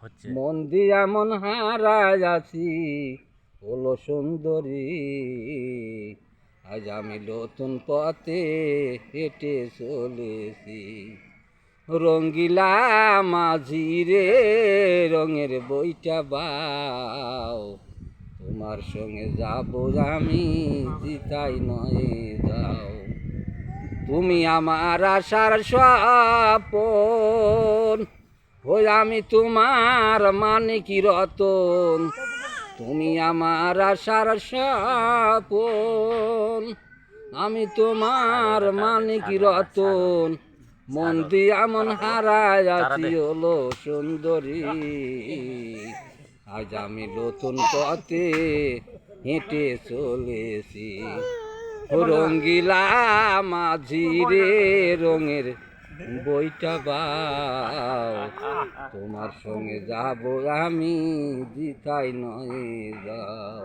হচ্ছে। মন দিয়া মন হারায় আছি হলো সুন্দরী, আজ আমি নতুন পথে হেঁটে চলেছি। রঙ্গিলা মাঝি রে রঙের বইটা বাও, তোমার সঙ্গে যাব আমি জিতাই নয় যাও। তুমি আমার আশার স্বপন, ওই আমি তোমার মানিকি রতন। তুমি আমার আশার স্বপন, আমি তোমার মানিকি রতন। মন দিয়া মন হারায় আছি হলো সুন্দরী, আজ আমি নতুন পথে হেঁটে চলেছি। রঙ্গিলা মাঝি রে রঙের বইটা বাও, তোমার সঙ্গে যাব আমি জিতাই নয় যাও।